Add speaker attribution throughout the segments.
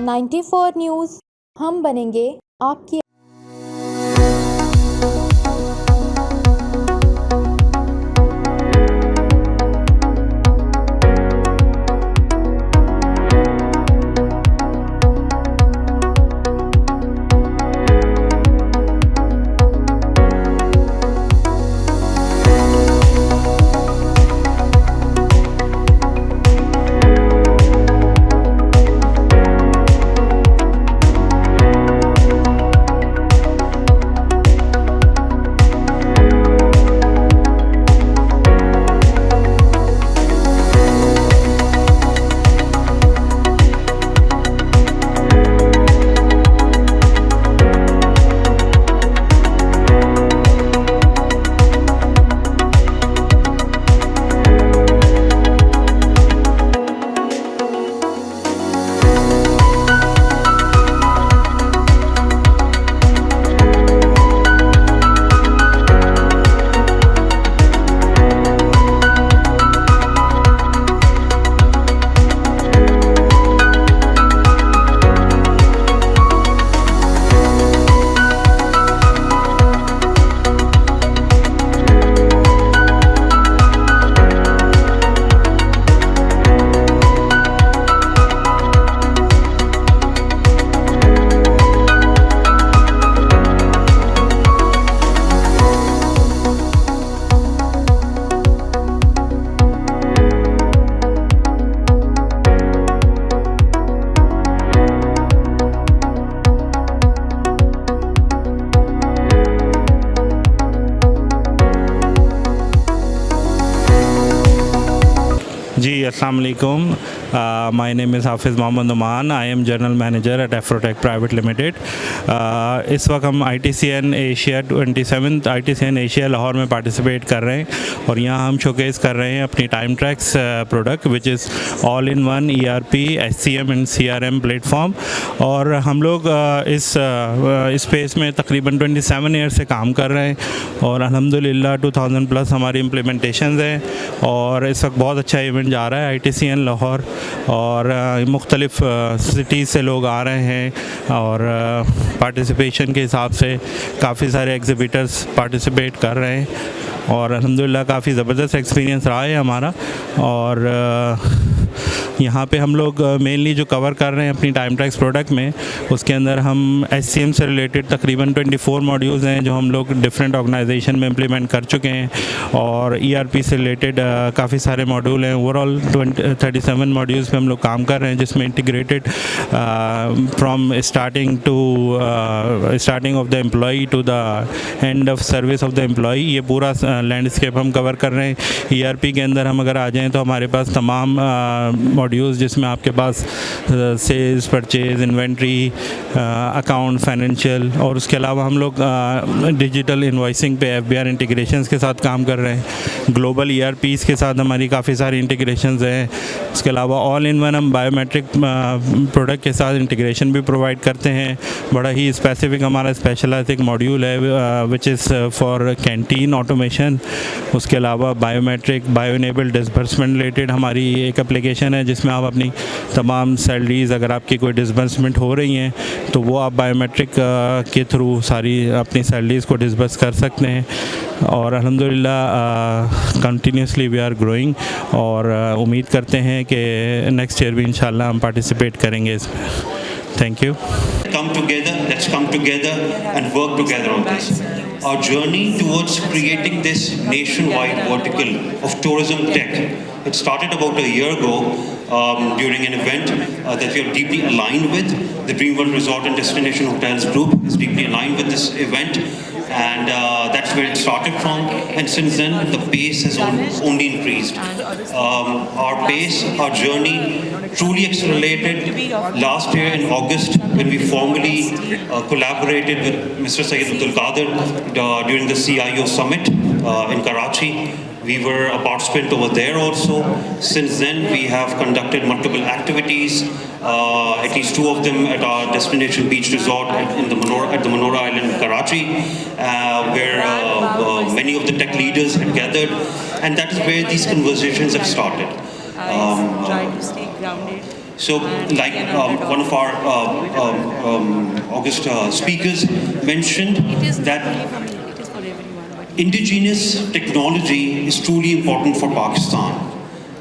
Speaker 1: 94 news, हम बनेंगे आपकी।
Speaker 2: जी अस्सलाम वालेकुम, my name is Hafiz Mohammad Numan. I am general manager at Afrotech private limited. इस वक्त हम ITCN Asia 27th ITCN Asia Lahore में पार्टिसिपेट कर रहे हैं और यहाँ हम शोकेस कर रहे हैं अपनी time tracks product which is all in one ERP SCM and CRM platform. और हम लोग इस स्पेस में तकरीबन 27 ईयर से काम कर रहे हैं और अल्हम्दुलिल्लाह 2000 प्लस हमारी इम्प्लीमेंटेशंस हैं और इस वक्त बहुत अच्छा इवेंट जा रहा है ITCN लाहौर और मुख्तलिफ़ सिटीज़ से लोग आ रहे हैं और पार्टिसिपेशन के हिसाब से काफ़ी सारे एग्ज़िबिटर्स पार्टिसिपेट कर रहे हैं और अल्हम्दुलिल्लाह काफ़ी ज़बरदस्त एक्सपीरियंस रहा है हमारा। और यहाँ पे हम लोग मेनली जो कवर कर रहे हैं अपनी टाइम ट्रैक्स प्रोडक्ट में, उसके अंदर हम SCM से रिलेटेड तकरीबन 24 मॉड्यूल्स हैं जो हम लोग डिफरेंट ऑर्गेनाइजेशन में इम्प्लीमेंट कर चुके हैं और ERP से रिलेटेड काफ़ी सारे मॉड्यूल हैं। ओवरऑल 37 मॉड्यूल्स पे हम लोग काम कर रहे हैं जिसमें integrated from starting of the employee to the end of service of the employee, ये पूरा लैंडस्केप हम कवर कर रहे हैं। ERP के अंदर हम अगर आ जाएँ तो हमारे पास तमाम मॉड्यूल्स जिसमें आपके पास sales, purchase, inventory, account, financial और उसके अलावा हम लोग डिजिटल इनवॉइसिंग पे FBR इंटीग्रेशंस के साथ काम कर रहे हैं। ग्लोबल ERPs के साथ हमारी काफ़ी सारी इंटीग्रेशंस हैं। उसके अलावा ऑल इन वन हम बायोमेट्रिक प्रोडक्ट के साथ इंटीग्रेशन भी प्रोवाइड करते हैं। बड़ा ही स्पेसिफिक हमारा स्पेशलाइज्ड एक मॉड्यूल है which is for canteen automation. उसके अलावा biometric bio enabled disbursement related हमारी एक एप्लीकेशन है जिसमें आप अपनी तमाम सैलरीज़ अगर आपकी कोई डिसबर्समेंट हो रही हैं तो वो आप बायोमेट्रिक के थ्रू सारी अपनी सैलरीज़ को डिसबर्स कर सकते हैं। और अल्हम्दुलिल्लाह कंटिन्यूसली वी आर ग्रोइंग और उम्मीद करते हैं कि नेक्स्ट ईयर भी इंशाल्लाह हम पार्टिसिपेट करेंगे इसमें। Thank you.
Speaker 3: Let's come together and work together on this. Our journey towards creating this nationwide vertical of tourism tech, it started about a year ago during an event that we are deeply aligned with. The Dream World Resort and Destination Hotels Group is deeply aligned with this event, and that's where it started from. And since then, the pace has only increased. Our pace, our journey truly accelerated last year in August when we formally collaborated with Mr. Syed Abdul Qadir during the CIO Summit in Karachi. We were a participant over there also. Since then, we have conducted multiple activities, at least 2 of them at our Destination Beach Resort at the Manora Island, Karachi, where many of the tech leaders had gathered, and that is where these conversations have started. So, like one of our August speakers mentioned, that indigenous technology is truly important for Pakistan.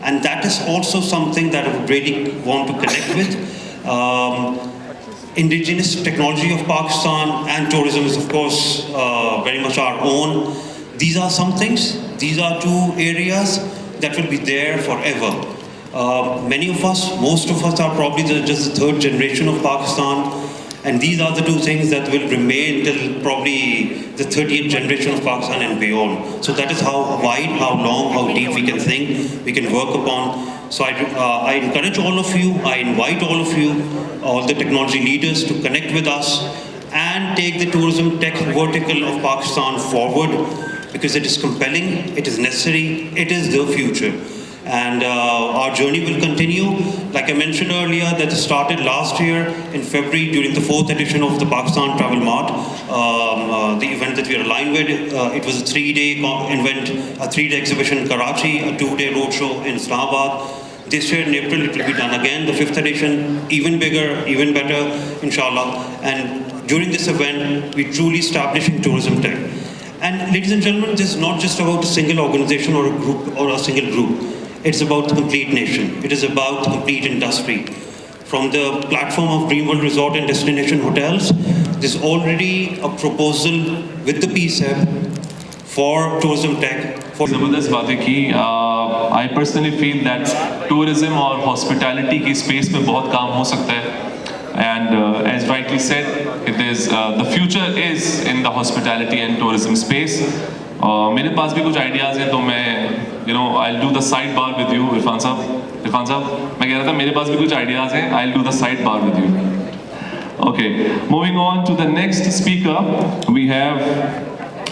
Speaker 3: And that is also something that I would really want to connect with. Indigenous technology of Pakistan and tourism is, of course, very much our own. These are some things, these are two areas that will be there forever. Many of us, most of us are probably just the third generation of Pakistan, and these are the two things that will remain till probably the 30th generation of Pakistan and beyond. So that is how wide, how long, how deep we can think, we can work upon. So I encourage all of you, I invite all of you, all the technology leaders to connect with us and take the tourism tech vertical of Pakistan forward, because it is compelling, it is necessary, it is the future. And our journey will continue. Like I mentioned earlier, that started last year in February during the 4th edition of the Pakistan Travel Mart, the event that we are aligned with. It was a 3-day event, a 3-day exhibition in Karachi, a 2-day roadshow in Islamabad. This year in April it will be done again, the 5th edition, even bigger, even better, inshallah. And during this event, we truly establishing tourism tech. And ladies and gentlemen, this is not just about a single organization or a group or a single group. It's about the complete nation. It is about the complete industry. From the platform of Dreamworld Resort and Destination Hotels, there's already a proposal with the PSEB for tourism tech.
Speaker 4: ज़बरदस्त बातें की. I personally feel that tourism और hospitality की space में बहुत काम हो सकता है. And as rightly said, it is the future is in the hospitality and tourism space. मेरे पास भी कुछ ideas हैं, तो मैं I'll do the sidebar with you, Irfan साहब, मैं कह रहा था मेरे पास भी कुछ ideas हैं, I'll do the sidebar with you. Okay, moving on to the next speaker, we have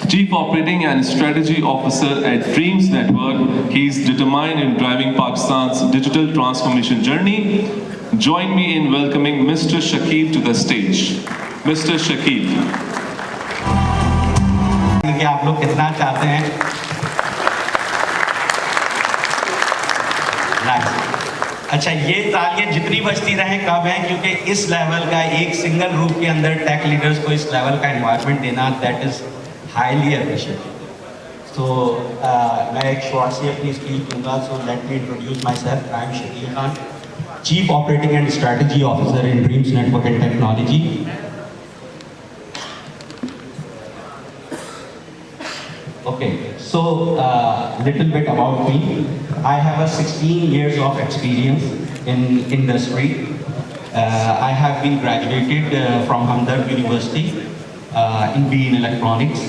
Speaker 4: Chief Operating and Strategy Officer at Dreams Network. He's determined in driving Pakistan's digital transformation journey. Join me in welcoming Mr. Shakib to the stage. Mr. Shakib.
Speaker 5: कि आप लोग कितना चाहते हैं. अच्छा, ये तालियां जितनी बजती रहें कम है, क्योंकि इस लेवल का एक सिंगल रूप के अंदर टेक लीडर्स को इस लेवल का एनवायरनमेंट देना, दैट इज हाईली अप्रिशिएटेड. तो मैं एक शॉर्ट सी अपनी स्पीच दूंगा. So let me introduce my self. I am Shakeel Khan, chief operating and strategy officer in dreams network and technology. Okay, so little bit about me. I have a 16 years of experience in industry. I have been graduated from Hamdard University in BE in electronics.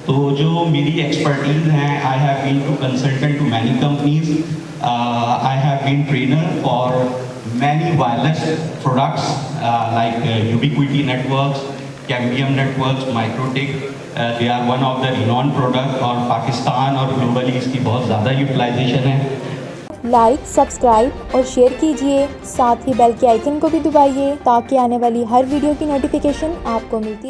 Speaker 5: तो जो मेरी expertise है, I have been to consultant to many companies. I have been trainer for many wireless products like Ubiquiti Networks, Cambium Networks, Microtech. They are one of the renowned product और पाकिस्तान और globally इसकी बहुत ज़्यादा utilisation है.
Speaker 1: Like, subscribe और share कीजिए. साथ ही bell के आइकन को भी दबाइए ताकि आने वाली हर वीडियो की नोटिफिकेशन आपको मिलती